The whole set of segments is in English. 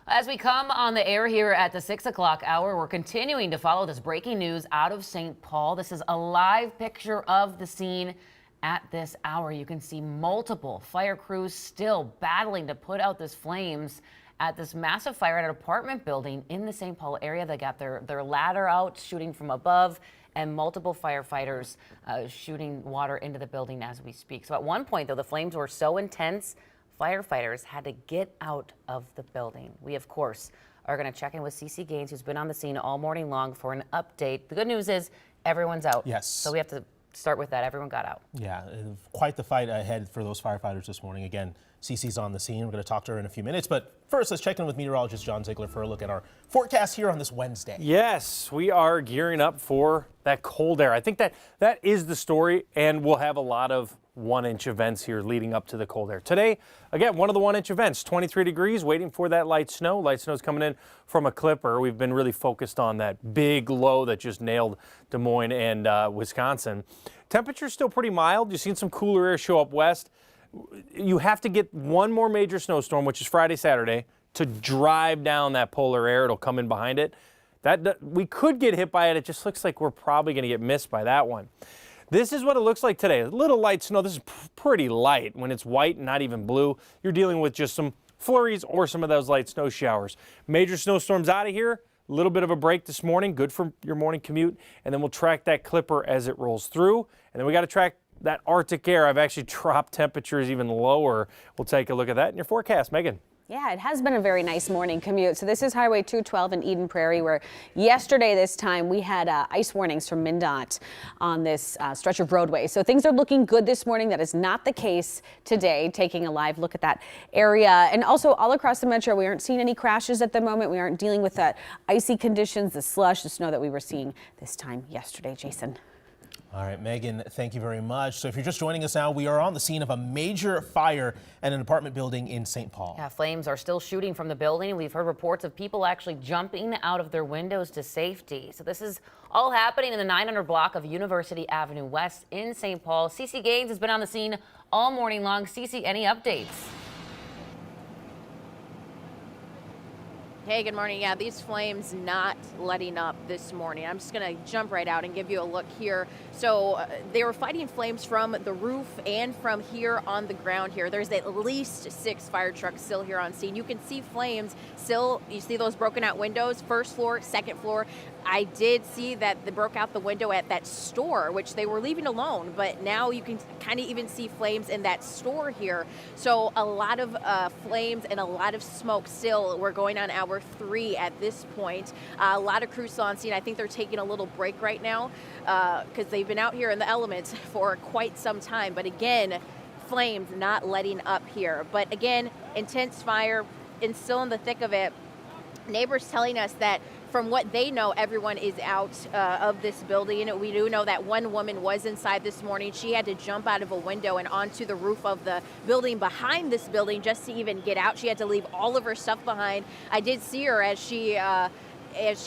As we come on the air here at the 6 o'clock hour, we're continuing to follow this breaking news out of St. Paul. This is a live picture of the scene at this hour. You can see multiple fire crews still battling to put out this flames at this massive fire at an apartment building in the St. Paul area. They got their ladder out, shooting from above, and multiple firefighters shooting water into the building as we speak. So at one point, though, the flames were so intense, firefighters had to get out of the building. We, of course, are going to check in with CeCe Gaines, who's been on the scene all morning long for an update. The good news is everyone's out. Yes. So we have to start with that. Everyone got out. Yeah, quite the fight ahead for those firefighters this morning. Again, CeCe's on the scene. We're going to talk to her in a few minutes. But first, let's check in with meteorologist John Ziegler for a look at our forecast here on this Wednesday. Yes, we are gearing up for that cold air. I think that is the story, and we'll have a lot of 1-inch events here leading up to the cold air. Today, again, one of the 1-inch events, 23 degrees, waiting for that light snow. Light snow is coming in from a clipper. We've been really focused on that big low that just nailed Des Moines and Wisconsin. Temperature's still pretty mild. You've seen some cooler air show up west. You have to get one more major snowstorm, which is Friday, Saturday, to drive down that polar air. It'll come in behind it. We could get hit by it. It just looks like we're probably going to get missed by that one. This is what it looks like today. A little light snow. This is pretty light. When it's white and not even blue, you're dealing with just some flurries or some of those light snow showers. Major snowstorms out of here. A little bit of a break this morning. Good for your morning commute. And then we'll track that clipper as it rolls through. And then we got to track that Arctic air. I've actually dropped temperatures even lower. We'll take a look at that in your forecast. Megan. Yeah, it has been a very nice morning commute. So this is Highway 212 in Eden Prairie, where yesterday this time we had ice warnings from MnDOT on this stretch of roadway. So things are looking good this morning. That is not the case today. Taking a live look at that area, and also all across the metro, we aren't seeing any crashes at the moment. We aren't dealing with that icy conditions, the slush, the snow that we were seeing this time yesterday. Jason. All right, Megan, thank you very much. So if you're just joining us now, we are on the scene of a major fire at an apartment building in St. Paul. Yeah, flames are still shooting from the building. We've heard reports of people actually jumping out of their windows to safety. So this is all happening in the 900 block of University Avenue West in St. Paul. CeCe Gaines has been on the scene all morning long. CeCe, any updates? Hey, good morning. Yeah, these flames not letting up this morning. I'm just going to jump right out and give you a look here. So they were fighting flames from the roof and from here on the ground here. There's at least 6 fire trucks still here on scene. You can see flames still. You see those broken out windows, first floor, second floor. I did see that they broke out the window at that store, which they were leaving alone, but now you can kind of even see flames in that store here. So a lot of flames and a lot of smoke still. We're going on hour 3 at this point. A lot of crews still on scene. I think they're taking a little break right now because they've been out here in the elements for quite some time. But again, flames not letting up here. But again, intense fire and still in the thick of it. Neighbors telling us that from what they know, everyone is out of this building. We do know that one woman was inside this morning. She had to jump out of a window and onto the roof of the building behind this building just to even get out. She had to leave all of her stuff behind. I did see her as she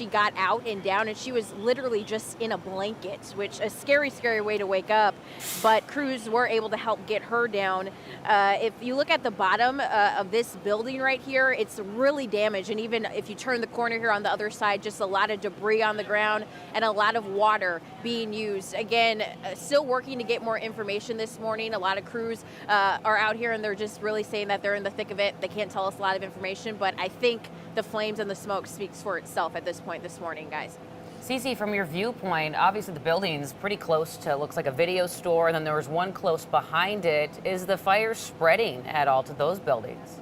got out and down, and she was literally just in a blanket, which a scary, scary way to wake up. But crews were able to help get her down. If you look at the bottom of this building right here, it's really damaged. And even if you turn the corner here on the other side, just a lot of debris on the ground and a lot of water being used. Again, still working to get more information this morning. A lot of crews are out here, and they're just really saying that they're in the thick of it. They can't tell us a lot of information, but I think the flames and the smoke speaks for itself at this point this morning, guys. CeCe, from your viewpoint, obviously the building is pretty close to, looks like a video store, and then there was one close behind it. Is the fire spreading at all to those buildings?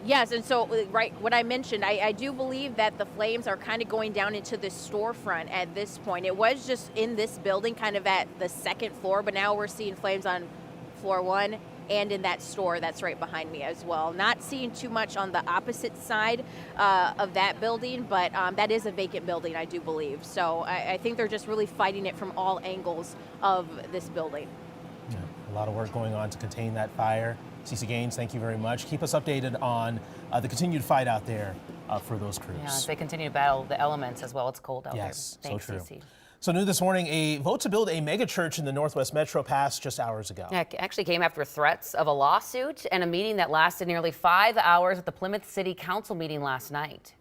Yes, and so, right, what I mentioned, I do believe that the flames are kind of going down into the storefront at this point. It was just in this building, kind of at the second floor, but now we're seeing flames on floor 1 and in that store that's right behind me as well. Not seeing too much on the opposite side of that building, but that is a vacant building, I do believe. So I think they're just really fighting it from all angles of this building. Yeah, a lot of work going on to contain that fire. CeCe Gaines, thank you very much. Keep us updated on the continued fight out there for those crews. Yeah, they continue to battle the elements as well. It's cold out there. Yes, Thanks, so true. CeCe. So new this morning, a vote to build a mega church in the Northwest Metro passed just hours ago. It actually came after threats of a lawsuit and a meeting that lasted nearly 5 hours at the Plymouth City Council meeting last night.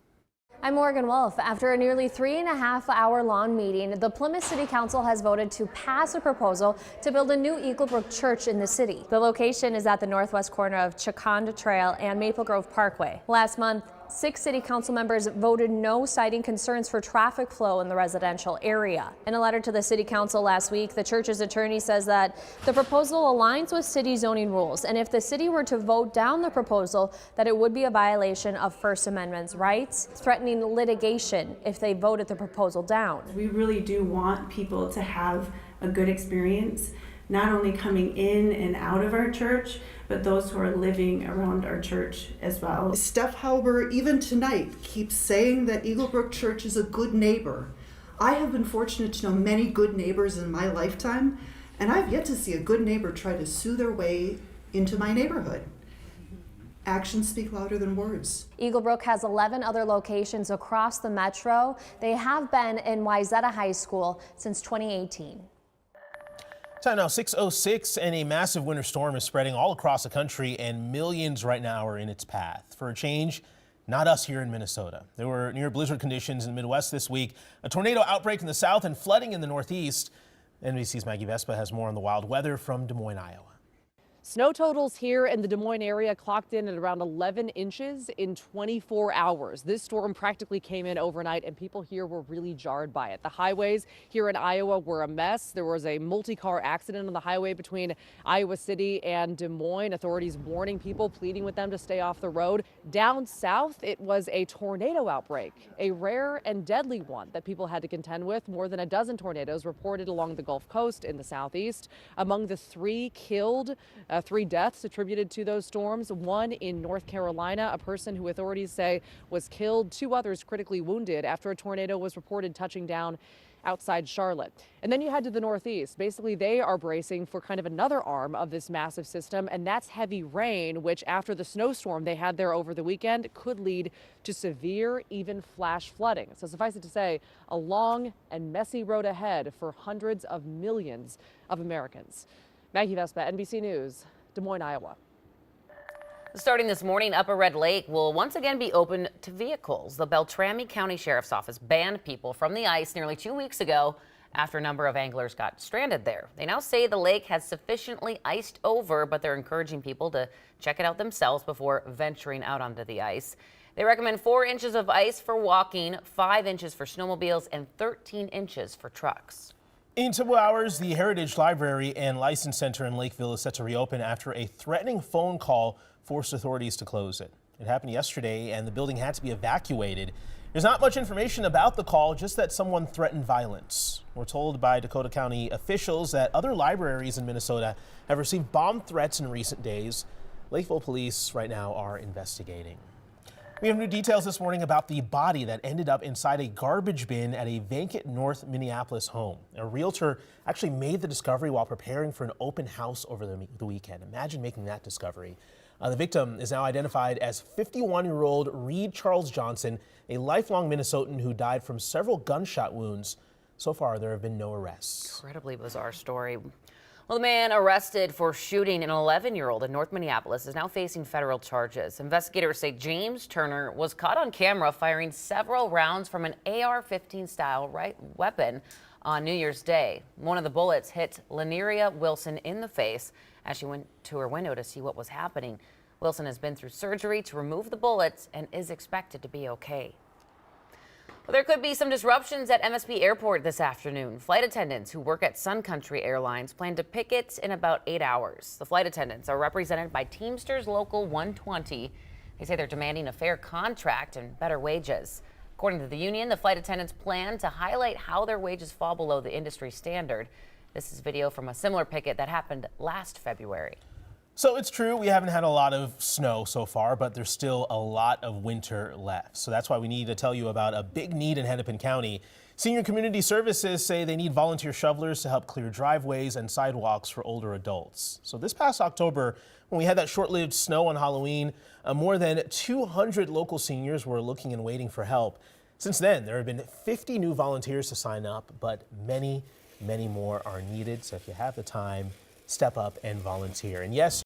I'm Morgan Wolf. After a nearly 3.5-hour-long meeting, the Plymouth City Council has voted to pass a proposal to build a new Eagle Brook church in the city. The location is at the northwest corner of Chaconda Trail and Maple Grove Parkway. Last month, 6 city council members voted no, citing concerns for traffic flow in the residential area. In a letter to the city council last week, the church's attorney says that the proposal aligns with city zoning rules, and if the city were to vote down the proposal, that it would be a violation of First Amendment rights, threatening litigation if they voted the proposal down. We really do want people to have a good experience, not only coming in and out of our church, but those who are living around our church as well. Steph Hauber, even tonight, keeps saying that Eagle Brook Church is a good neighbor. I have been fortunate to know many good neighbors in my lifetime, and I've yet to see a good neighbor try to sue their way into my neighborhood. Actions speak louder than words. Eagle Brook has 11 other locations across the metro. They have been in Wayzata High School since 2018. Time now 6:06, and a massive winter storm is spreading all across the country, and millions right now are in its path. For a change, not us here in Minnesota. There were near blizzard conditions in the Midwest this week, a tornado outbreak in the south, and flooding in the Northeast. NBC's Maggie Vespa has more on the wild weather from Des Moines, Iowa. Snow totals here in the Des Moines area clocked in at around 11 inches in 24 hours. This storm practically came in overnight, and people here were really jarred by it. The highways here in Iowa were a mess. There was a multi-car accident on the highway between Iowa City and Des Moines. Authorities warning people, pleading with them to stay off the road. Down south, it was a tornado outbreak, a rare and deadly one that people had to contend with. More than a dozen tornadoes reported along the Gulf Coast in the southeast. Among the 3 killed, 3 deaths attributed to those storms. One in North Carolina, a person who authorities say was killed, 2 others critically wounded after a tornado was reported touching down outside Charlotte. And then you head to the Northeast. Basically, they are bracing for kind of another arm of this massive system, and that's heavy rain, which after the snowstorm they had there over the weekend could lead to severe, even flash flooding. So suffice it to say, a long and messy road ahead for hundreds of millions of Americans. Maggie Vespa, NBC News, Des Moines, Iowa. Starting this morning, Upper Red Lake will once again be open to vehicles. The Beltrami County Sheriff's Office banned people from the ice nearly 2 weeks ago after a number of anglers got stranded there. They now say the lake has sufficiently iced over, but they're encouraging people to check it out themselves before venturing out onto the ice. They recommend 4 inches of ice for walking, 5 inches for snowmobiles, and 13 inches for trucks. In 2 hours, the Heritage Library and License Center in Lakeville is set to reopen after a threatening phone call forced authorities to close it. It happened yesterday, and the building had to be evacuated. There's not much information about the call, just that someone threatened violence. We're told by Dakota County officials that other libraries in Minnesota have received bomb threats in recent days. Lakeville police right now are investigating. We have new details this morning about the body that ended up inside a garbage bin at a vacant North Minneapolis home. A realtor actually made the discovery while preparing for an open house over the weekend. Imagine making that discovery. The victim is now identified as 51-year-old Reed Charles Johnson, a lifelong Minnesotan who died from several gunshot wounds. So far, there have been no arrests. Incredibly bizarre story. Well, the man arrested for shooting an 11-year-old in North Minneapolis is now facing federal charges. Investigators say James Turner was caught on camera firing several rounds from an AR-15 style weapon on New Year's Day. One of the bullets hit Laneria Wilson in the face as she went to her window to see what was happening. Wilson has been through surgery to remove the bullets and is expected to be okay. Well, there could be some disruptions at MSP Airport this afternoon. Flight attendants who work at Sun Country Airlines plan to picket in about 8 hours. The flight attendants are represented by Teamsters Local 120. They say they're demanding a fair contract and better wages. According to the union, the flight attendants plan to highlight how their wages fall below the industry standard. This is video from a similar picket that happened last February. So it's true, we haven't had a lot of snow so far, but there's still a lot of winter left. So that's why we need to tell you about a big need in Hennepin County. Senior Community Services say they need volunteer shovelers to help clear driveways and sidewalks for older adults. So this past October, when we had that short-lived snow on Halloween, more than 200 local seniors were looking and waiting for help. Since then, there have been 50 new volunteers to sign up, but many more are needed. So if you have the time, step up and volunteer. And yes,